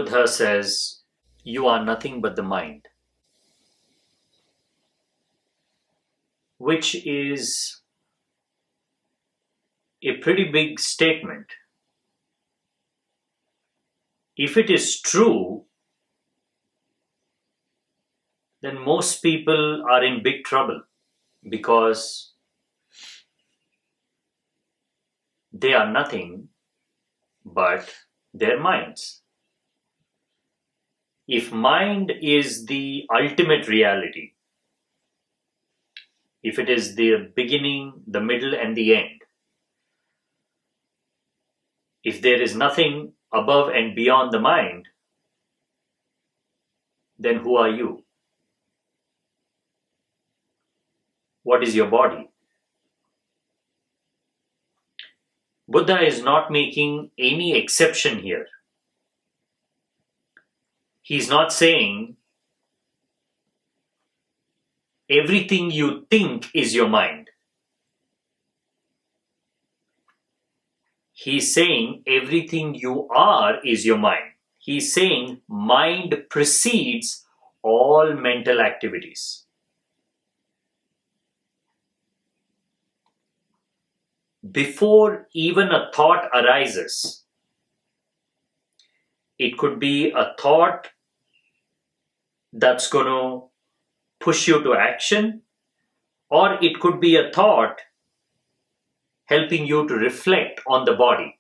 Buddha says, you are nothing but the mind, which is a pretty big statement. If it is true, then most people are in big trouble because they are nothing but their minds. If mind is the ultimate reality, if it is the beginning, the middle, and the end, if there is nothing above and beyond the mind, then who are you? What is your body? Buddha is not making any exception here. He's not saying everything you think is your mind. He's saying everything you are is your mind. He's saying mind precedes all mental activities. Before even a thought arises, it could be a thought that's going to push you to action, or it could be a thought helping you to reflect on the body.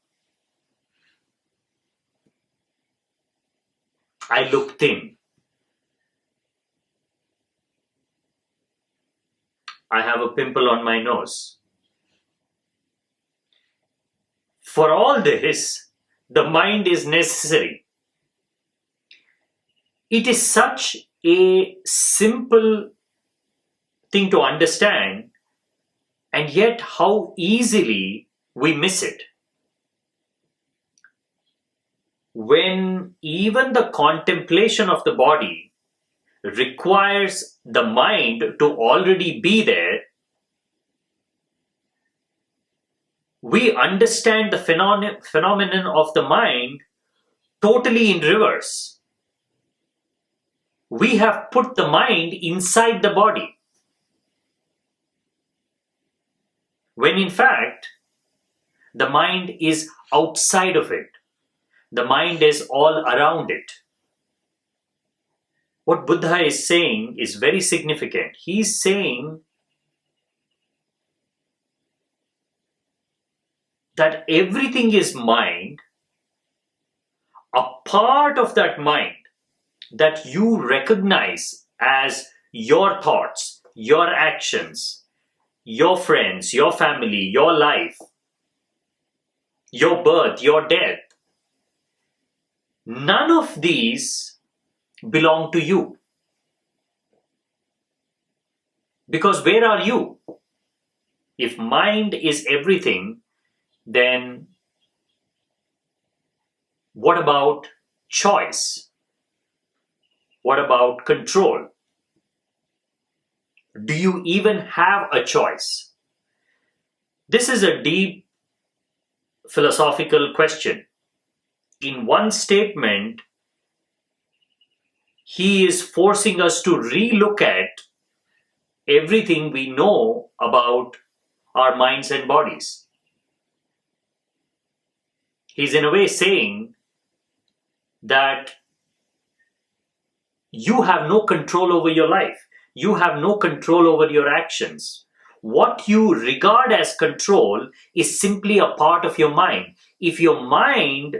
I look thin. I have a pimple on my nose. For all this, the mind is necessary. It is such a simple thing to understand, and yet how easily we miss it. When even the contemplation of the body requires the mind to already be there, we understand the phenomenon of the mind totally in reverse. We have put the mind inside the body, when in fact, the mind is outside of it. The mind is all around it. What Buddha is saying is very significant. He's saying that everything is mind. A part of that mind that you recognize as your thoughts, your actions, your friends, your family, your life, your birth, your death, none of these belong to you. Because where are you? If mind is everything, then what about choice? What about control? Do you even have a choice? This is a deep philosophical question. In one statement, he is forcing us to relook at everything we know about our minds and bodies. He's in a way saying that you have no control over your life. You have no control over your actions. What you regard as control is simply a part of your mind. If your mind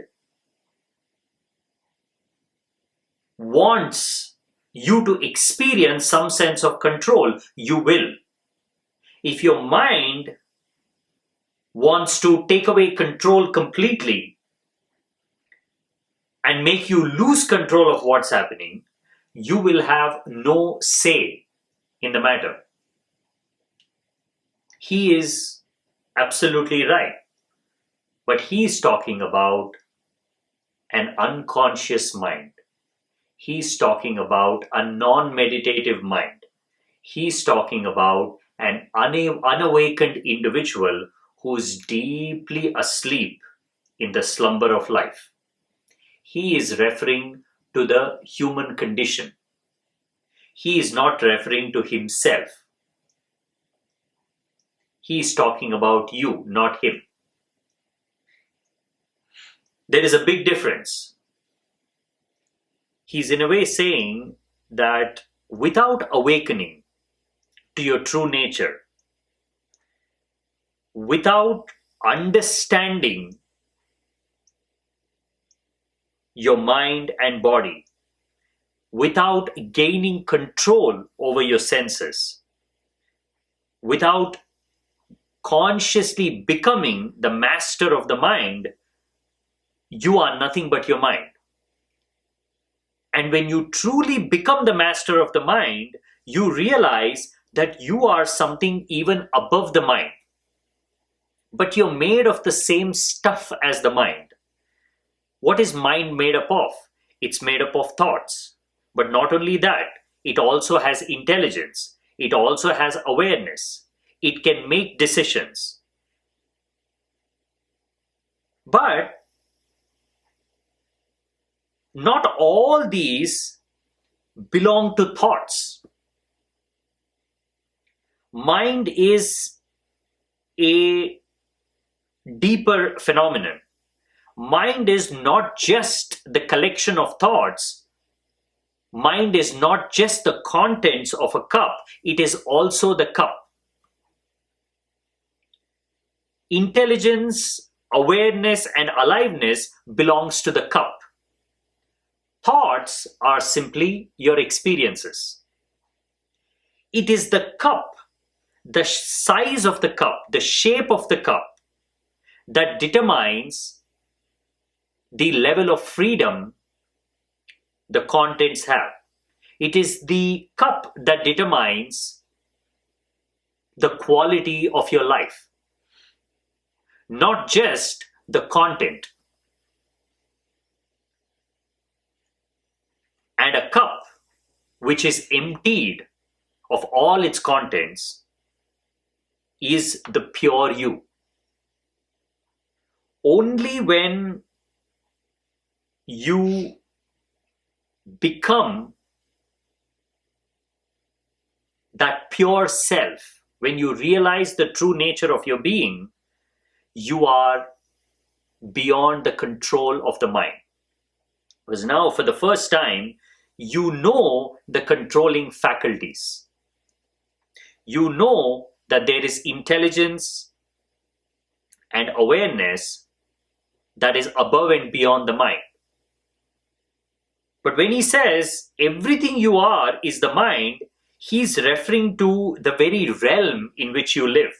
wants you to experience some sense of control, you will. If your mind wants to take away control completely and make you lose control of what's happening, you will have no say in the matter. He is absolutely right. But he is talking about an unconscious mind. He's talking about a non-meditative mind. He's talking about an unawakened individual who's deeply asleep in the slumber of life. he is referring to the human condition. He is not referring to himself. He is talking about you, not him. There is a big difference. He's in a way saying that without awakening to your true nature, without understanding your mind and body, without gaining control over your senses, without consciously becoming the master of the mind, you are nothing but your mind. And when you truly become the master of the mind, you realize that you are something even above the mind. But you're made of the same stuff as the mind. What is mind made up of? It's made up of thoughts. But not only that, it also has intelligence. It also has awareness. It can make decisions. But not all these belong to thoughts. Mind is a deeper phenomenon. Mind is not just the collection of thoughts. Mind is not just the contents of a cup. It is also the cup. Intelligence, awareness, and aliveness belongs to the cup. Thoughts are simply your experiences. It is the cup, the size of the cup, the shape of the cup that determines the level of freedom the contents have. It is the cup that determines the quality of your life, not just the content. And a cup which is emptied of all its contents is the pure you. Only when you become that pure self, when you realize the true nature of your being, you are beyond the control of the mind. Because now, for the first time, you know the controlling faculties. You know that there is intelligence and awareness that is above and beyond the mind. But when he says everything you are is the mind, he's referring to the very realm in which you live.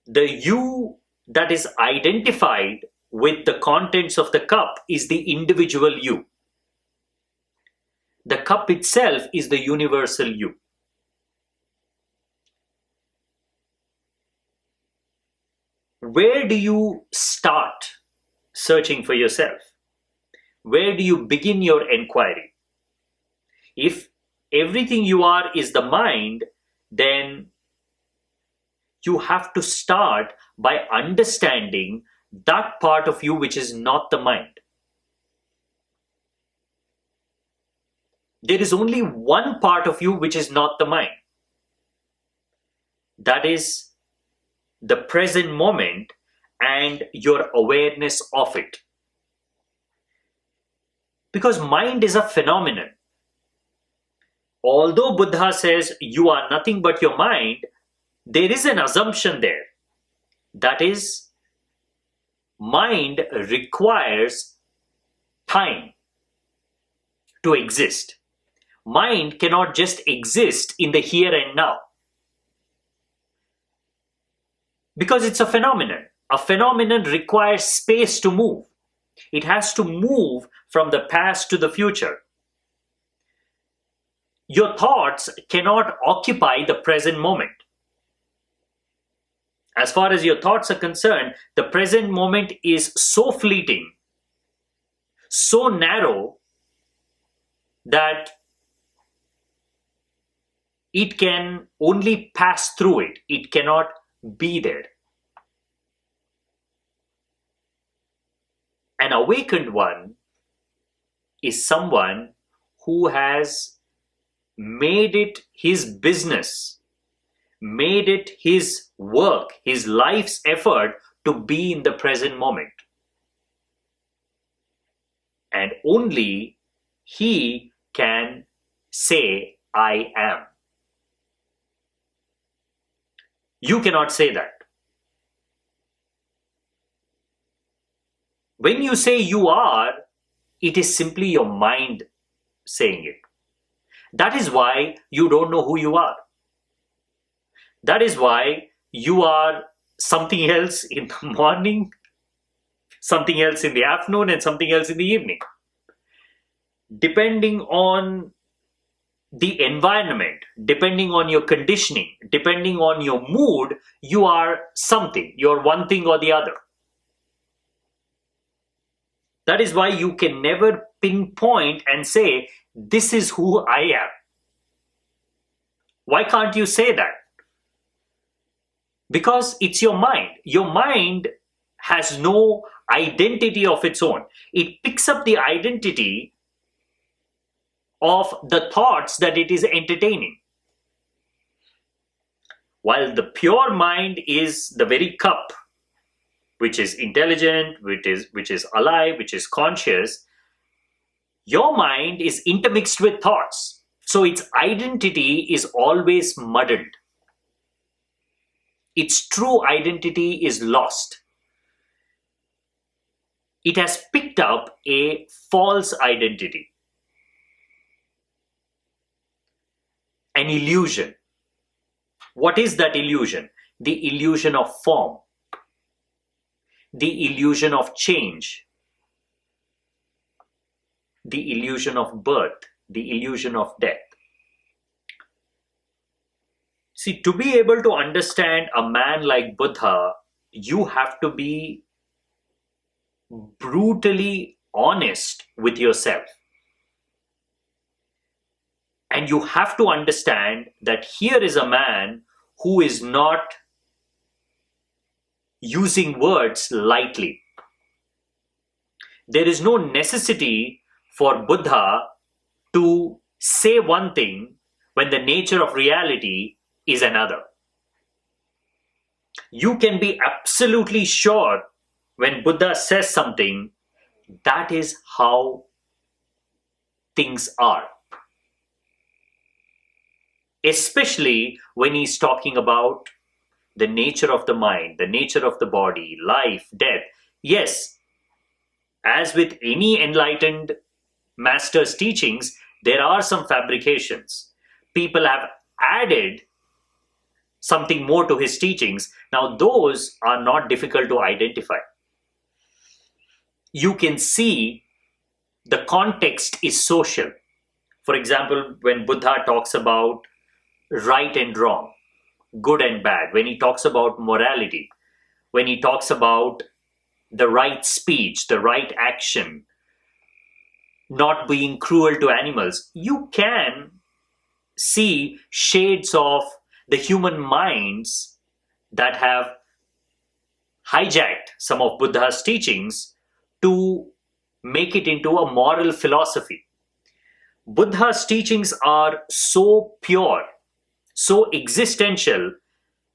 The you that is identified with the contents of the cup is the individual you. The cup itself is the universal you. Where do you start searching for yourself? Where do you begin your inquiry? If everything you are is the mind, then you have to start by understanding that part of you which is not the mind. There is only one part of you which is not the mind. That is the present moment and your awareness of it. Because mind is a phenomenon. Although Buddha says you are nothing but your mind, there is an assumption there. That is, mind requires time to exist. Mind cannot just exist in the here and now. Because it's a phenomenon. A phenomenon requires space to move. It has to move from the past to the future. Your thoughts cannot occupy the present moment. As far as your thoughts are concerned, the present moment is so fleeting, so narrow, that it can only pass through it. It cannot be there. An awakened one is someone who has made it his business, made it his work, his life's effort to be in the present moment. And only he can say, I am. You cannot say that. When you say you are, it is simply your mind saying it. That is why you don't know who you are. That is why you are something else in the morning, something else in the afternoon, and something else in the evening. Depending on the environment, depending on your conditioning, depending on your mood, you are something. You're one thing or the other. That is why you can never pinpoint and say, this is who I am. Why can't you say that? Because it's your mind. Your mind has no identity of its own. It picks up the identity of the thoughts that it is entertaining. While the pure mind is the very cup, which is intelligent, which is alive, which is conscious, your mind is intermixed with thoughts. So its identity is always muddled. Its true identity is lost. It has picked up a false identity, an illusion. What is that illusion? The illusion of form, the illusion of change, the illusion of birth, the illusion of death. See, to be able to understand a man like Buddha, you have to be brutally honest with yourself. And you have to understand that here is a man who is not using words lightly. There is no necessity for Buddha to say one thing when the nature of reality is another. You can be absolutely sure when Buddha says something, that is how things are. Especially when he's talking about the nature of the mind, the nature of the body, life, death. Yes, as with any enlightened master's teachings, there are some fabrications. People have added something more to his teachings. Now, those are not difficult to identify. You can see the context is social. For example, when Buddha talks about right and wrong, good and bad, when he talks about morality, when he talks about the right speech, the right action, not being cruel to animals, you can see shades of the human minds that have hijacked some of Buddha's teachings to make it into a moral philosophy. Buddha's teachings are so pure, so existential,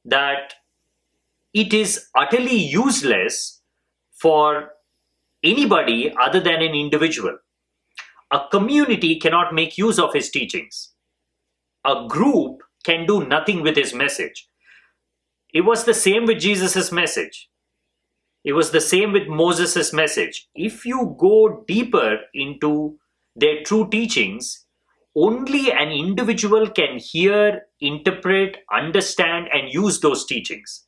that it is utterly useless for anybody other than an individual. A community cannot make use of his teachings. A group can do nothing with his message. It was the same with Jesus' message. It was the same with Moses' message. If you go deeper into their true teachings, only an individual can hear, interpret, understand, and use those teachings.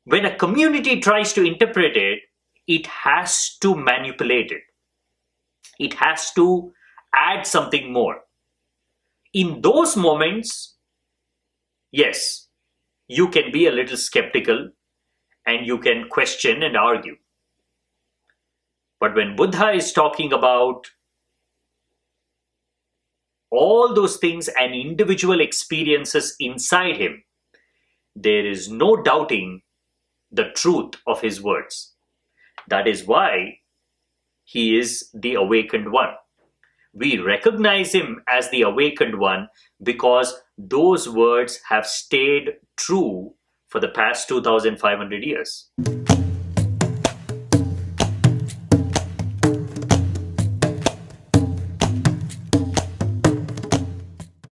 When a community tries to interpret it, it has to manipulate it. It has to add something more. In those moments, yes, you can be a little skeptical and you can question and argue. But when Buddha is talking about all those things and individual experiences inside him, there is no doubting the truth of his words. That is why he is the awakened one. We recognize him as the awakened one because those words have stayed true for the past 2,500 years.